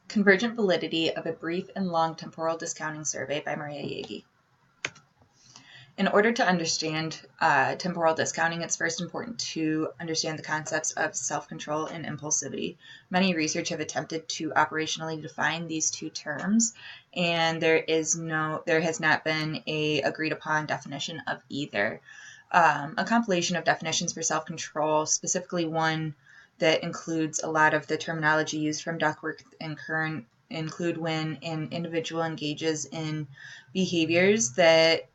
Convergent Validity of a Brief and Long Temporal Discounting Survey by Maria Yagi. In order to understand temporal discounting, it's first important to understand the concepts of self-control and impulsivity. Many research have attempted to operationally define these two terms, and there has not been a agreed upon definition of either. A compilation of definitions for self-control, specifically one that includes a lot of the terminology used from Duckworth and Kern, include when an individual engages in behaviors that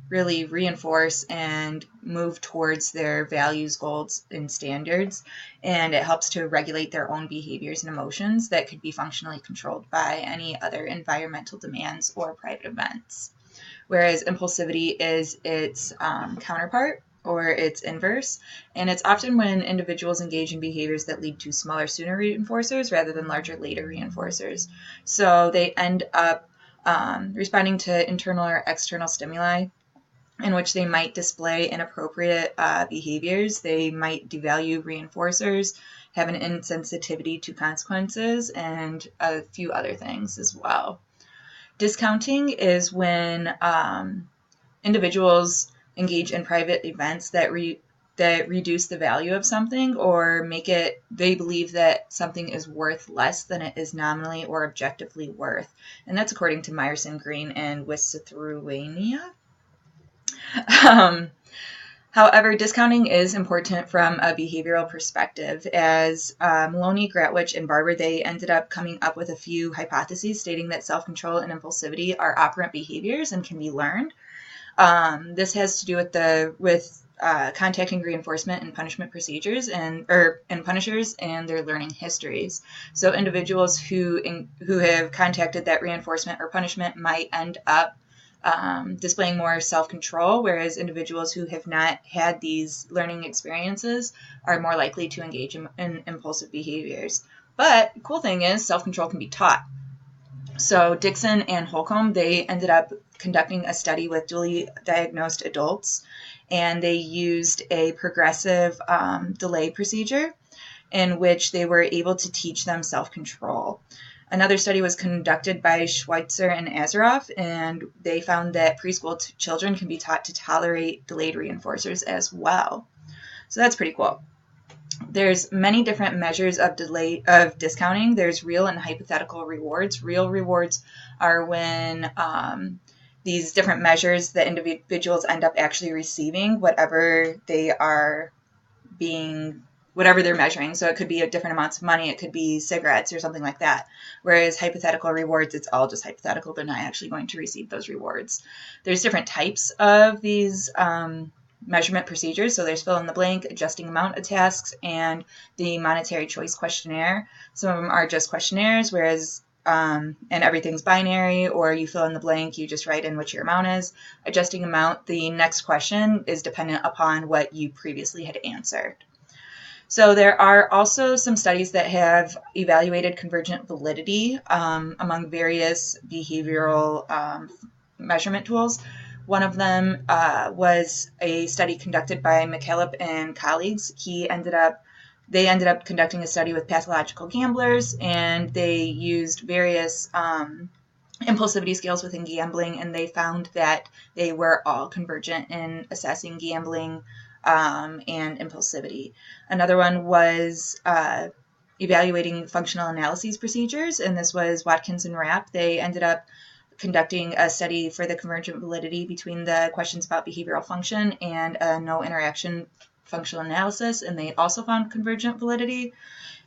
really reinforce and move towards their values, goals, and standards, and it helps to regulate their own behaviors and emotions that could be functionally controlled by any other environmental demands or private events. Whereas impulsivity is its counterpart, or its inverse, and it's often when individuals engage in behaviors that lead to smaller sooner reinforcers rather than larger later reinforcers. So they end up responding to internal or external stimuli in which they might display inappropriate behaviors. They might devalue reinforcers, have an insensitivity to consequences, and a few other things as well. Discounting is when individuals engage in private events that reduce the value of something or they believe that something is worth less than it is nominally or objectively worth. And that's according to Meyerson, Green, and Wisithuania. However, discounting is important from a behavioral perspective. As Maloney, Gratwich, and Barber, they ended up coming up with a few hypotheses stating that self-control and impulsivity are operant behaviors and can be learned. This has to do with contacting reinforcement and punishment procedures and punishers and their learning histories. So individuals who have contacted that reinforcement or punishment might end up displaying more self-control, whereas individuals who have not had these learning experiences are more likely to engage in impulsive behaviors. But the cool thing is self-control can be taught. So Dixon and Holcomb, they ended up conducting a study with dually diagnosed adults, and they used a progressive delay procedure in which they were able to teach them self-control. Another study was conducted by Schweitzer and Azaroff, and they found that preschool children can be taught to tolerate delayed reinforcers as well. So that's pretty cool. There's many different measures of discounting. There's real and hypothetical rewards. Real rewards are when these different measures that individuals end up actually receiving whatever they're measuring. So it could be different amounts of money, it could be cigarettes or something like that. Whereas hypothetical rewards, it's all just hypothetical. They're not actually going to receive those rewards. There's different types of these measurement procedures. So there's fill in the blank, adjusting amount of tasks, and the monetary choice questionnaire. Some of them are just questionnaires, whereas and everything's binary, or you fill in the blank, you just write in what your amount is. Adjusting amount, the next question is dependent upon what you previously had answered. So there are also some studies that have evaluated convergent validity among various behavioral measurement tools. One of them was a study conducted by McCaleb and colleagues. They ended up conducting a study with pathological gamblers, and they used various impulsivity scales within gambling, and they found that they were all convergent in assessing gambling and impulsivity. Another one was evaluating functional analyses procedures, and this was Watkins and Rapp. They ended up conducting a study for the convergent validity between the questions about behavioral function and a no interaction functional analysis, and they also found convergent validity.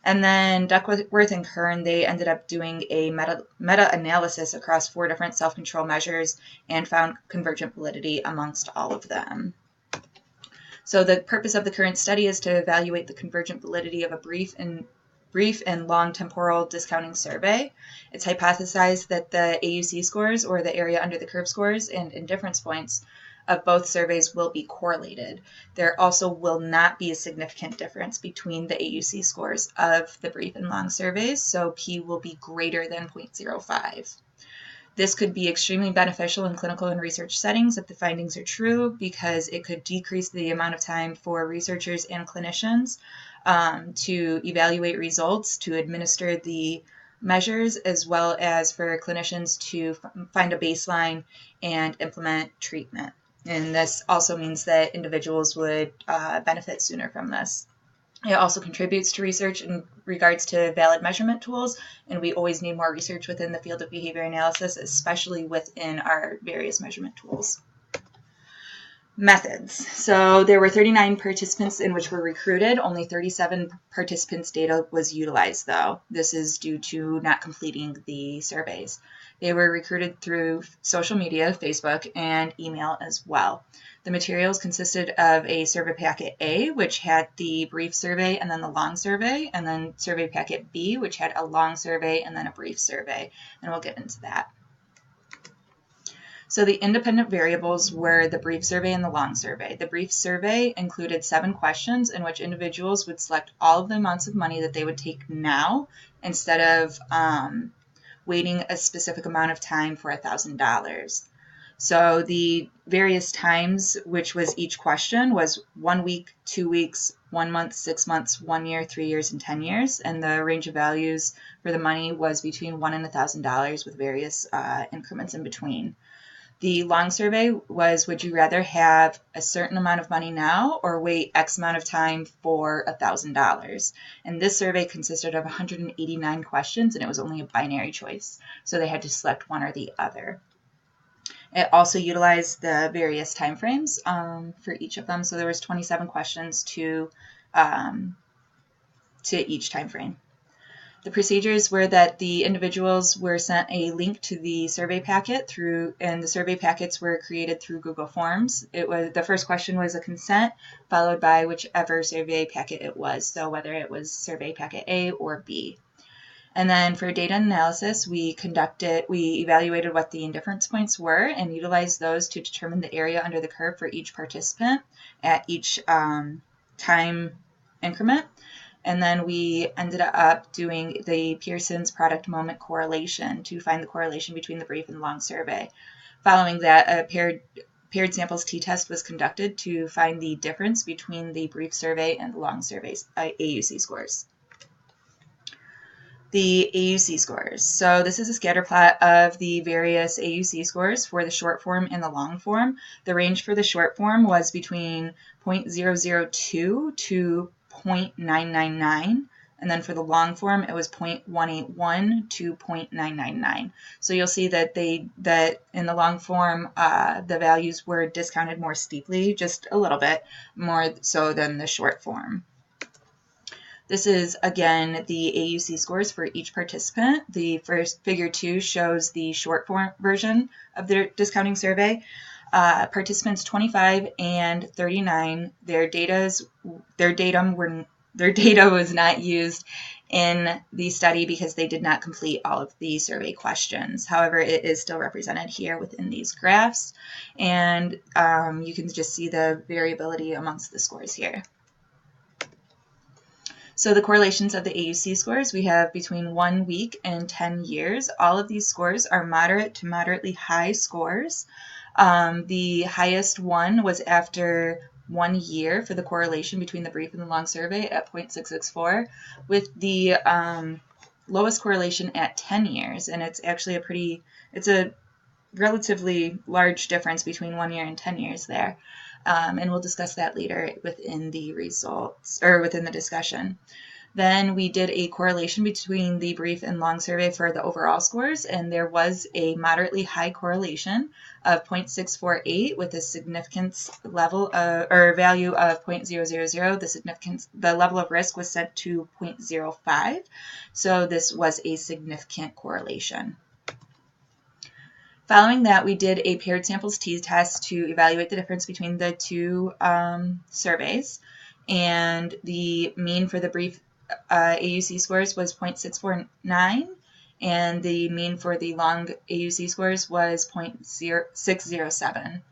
And then Duckworth and Kern, they ended up doing a meta-analysis across 4 different self-control measures and found convergent validity amongst all of them. So the purpose of the current study is to evaluate the convergent validity of a brief and long temporal discounting survey. It's hypothesized that the AUC scores, or the area under the curve scores, and indifference points of both surveys will be correlated. There also will not be a significant difference between the AUC scores of the brief and long surveys, so P will be greater than 0.05. This could be extremely beneficial in clinical and research settings if the findings are true, because it could decrease the amount of time for researchers and clinicians to evaluate results, to administer the measures, as well as for clinicians to find a baseline and implement treatment. And this also means that individuals would benefit sooner from this. It also contributes to research in regards to valid measurement tools, and we always need more research within the field of behavior analysis, especially within our various measurement tools. Methods. So there were 39 participants in which were recruited. Only 37 participants' data was utilized, though. This is due to not completing the surveys. They were recruited through social media, Facebook, and email as well. The materials consisted of a survey packet A, which had the brief survey and then the long survey, and then survey packet B, which had a long survey and then a brief survey. And we'll get into that. So the independent variables were the brief survey and the long survey. The brief survey included 7 questions in which individuals would select all of the amounts of money that they would take now instead of waiting a specific amount of time for $1,000. So the various times, which was each question, was 1 week, 2 weeks, 1 month, 6 months, 1 year, 3 years, and 10 years. And the range of values for the money was between $1 and $1,000 with various increments in between. The long survey was, would you rather have a certain amount of money now or wait X amount of time for $1,000? And this survey consisted of 189 questions, and it was only a binary choice. So they had to select one or the other. It also utilized the various time frames for each of them. So there was 27 questions to each time frame. The procedures were that the individuals were sent a link to the survey packet and the survey packets were created through Google Forms. The first question was a consent, followed by whichever survey packet it was, so whether it was survey packet A or B. And then for data analysis, we evaluated what the indifference points were and utilized those to determine the area under the curve for each participant at each time increment. And then we ended up doing the Pearson's product moment correlation to find the correlation between the brief and long survey. Following that, a paired samples t-test was conducted to find the difference between the brief survey and the long survey's AUC scores. The AUC scores. So this is a scatter plot of the various AUC scores for the short form and the long form. The range for the short form was between 0.002 to 0.999, and then for the long form it was 0.181 to 0.999. So you'll see that that in the long form the values were discounted more steeply, just a little bit more so than the short form. This is, again, the AUC scores for each participant. The first figure 2 shows the short form version of their discounting survey. Participants 25 and 39, their data was not used in the study because they did not complete all of the survey questions. However, it is still represented here within these graphs, and you can just see the variability amongst the scores here. So the correlations of the AUC scores, we have between 1 week and 10 years. All of these scores are moderate to moderately high scores. The highest one was after 1 year for the correlation between the brief and the long survey at 0.664, with the lowest correlation at 10 years. And it's actually it's a relatively large difference between 1 year and 10 years there. And we'll discuss that later within the results or within the discussion. Then we did a correlation between the brief and long survey for the overall scores, and there was a moderately high correlation of 0.648 with a significance level or value of 0.000. The level of risk was set to 0.05, so this was a significant correlation. Following that, we did a paired samples t-test to evaluate the difference between the two surveys, and the mean for the brief AUC scores was 0.649, and the mean for the long AUC scores was 0.607.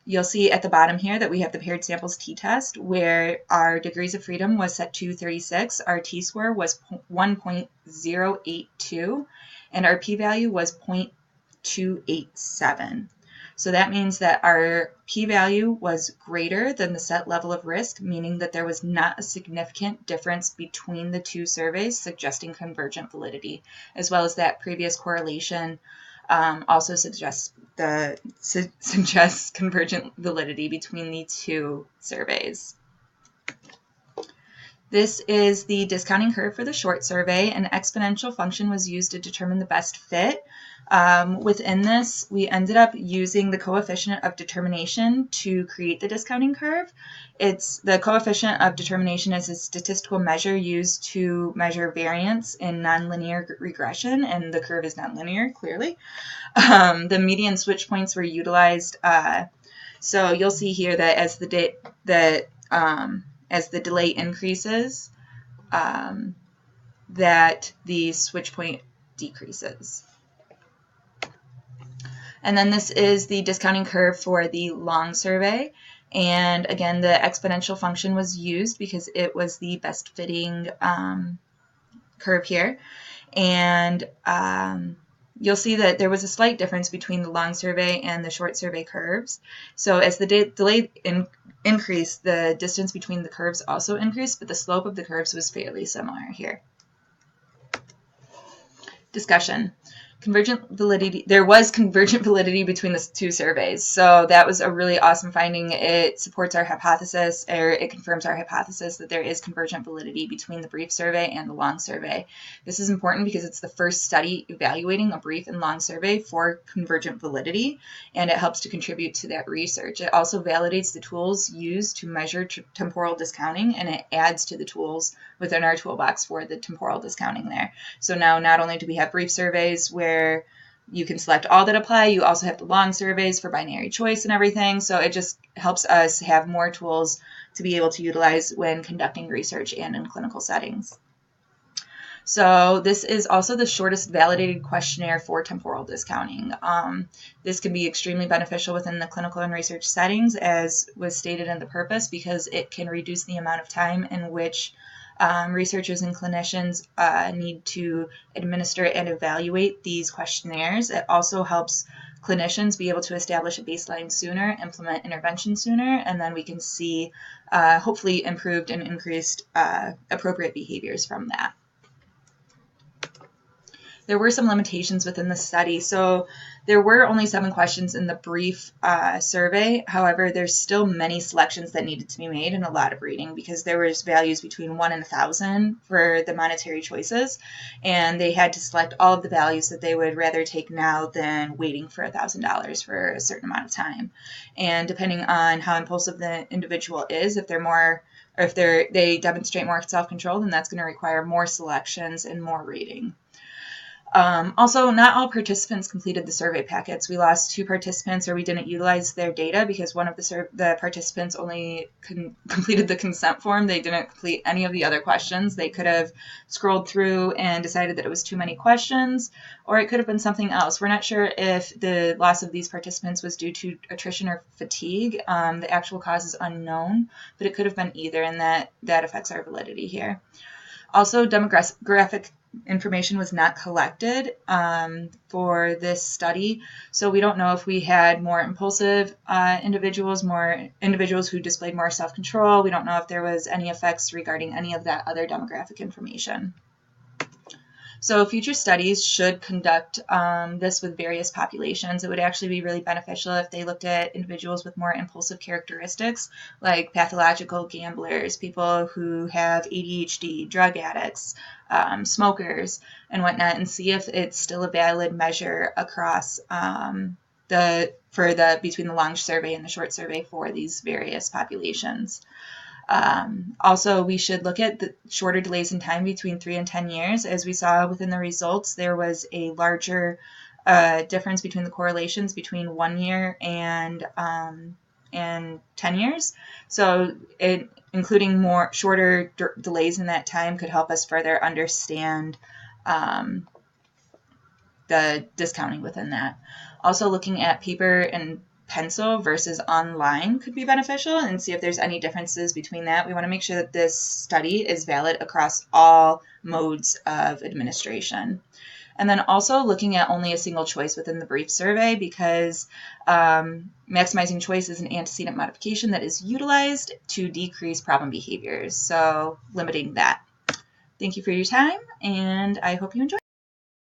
You'll see at the bottom here that we have the paired samples t-test, where our degrees of freedom was set to 36, our t-score was 1.082, and our p-value was 0.287. So that means that our p-value was greater than the set level of risk, meaning that there was not a significant difference between the two surveys, suggesting convergent validity, as well as that previous correlation also suggests convergent validity between the two surveys. This is the discounting curve for the short survey. An exponential function was used to determine the best fit. Within this, we ended up using the coefficient of determination to create the discounting curve. The coefficient of determination is a statistical measure used to measure variance in nonlinear regression, and the curve is nonlinear, clearly. The median switch points were utilized. So you'll see here that as the delay increases, that the switch point decreases. And then this is the discounting curve for the long survey. And again, the exponential function was used because it was the best fitting curve here. And you'll see that there was a slight difference between the long survey and the short survey curves. So as the delay increased, the distance between the curves also increased, but the slope of the curves was fairly similar here. Discussion. Convergent validity. There was convergent validity between the two surveys, so that was a really awesome finding. It supports our hypothesis, or it confirms our hypothesis that there is convergent validity between the brief survey and the long survey. This is important because it's the first study evaluating a brief and long survey for convergent validity, and it helps to contribute to that research. It also validates the tools used to measure temporal discounting, and it adds to the tools within our toolbox for the temporal discounting there. So now not only do we have brief surveys where you can select all that apply, you also have the long surveys for binary choice and everything. So it just helps us have more tools to be able to utilize when conducting research and in clinical settings. So this is also the shortest validated questionnaire for temporal discounting. This can be extremely beneficial within the clinical and research settings, as was stated in the purpose, because it can reduce the amount of time in which researchers and clinicians need to administer and evaluate these questionnaires. It also helps clinicians be able to establish a baseline sooner, implement intervention sooner, and then we can see hopefully improved and increased appropriate behaviors from that. There were some limitations within the study. So there were only 7 questions in the brief survey. However, there's still many selections that needed to be made and a lot of reading, because there was values between 1 and 1,000 for the monetary choices, and they had to select all of the values that they would rather take now than waiting for $1,000 for a certain amount of time. And depending on how impulsive the individual is, if they're more, or if they demonstrate more self-control, then that's going to require more selections and more reading. Also, not all participants completed the survey packets. We lost 2 participants, or we didn't utilize their data because one of the participants only completed the consent form. They didn't complete any of the other questions. They could have scrolled through and decided that it was too many questions, or it could have been something else. We're not sure if the loss of these participants was due to attrition or fatigue. The actual cause is unknown, but it could have been either, and that affects our validity here. Also, demographic information was not collected for this study, so we don't know if we had more impulsive individuals, more individuals who displayed more self-control. We don't know if there was any effects regarding any of that other demographic information. So future studies should conduct this with various populations. It would actually be really beneficial if they looked at individuals with more impulsive characteristics, like pathological gamblers, people who have ADHD, drug addicts, smokers, and whatnot, and see if it's still a valid measure across between the long survey and the short survey for these various populations. Also, we should look at the shorter delays in time between 3 and 10 years. As we saw within the results, there was a larger difference between the correlations between 1 year and 10 years. So including more shorter delays in that time could help us further understand the discounting within that. Also, looking at paper and pencil versus online could be beneficial, and see if there's any differences between that. We want to make sure that this study is valid across all modes of administration. And then also looking at only a single choice within the brief survey, because maximizing choice is an antecedent modification that is utilized to decrease problem behaviors. So limiting that. Thank you for your time, and I hope you enjoy.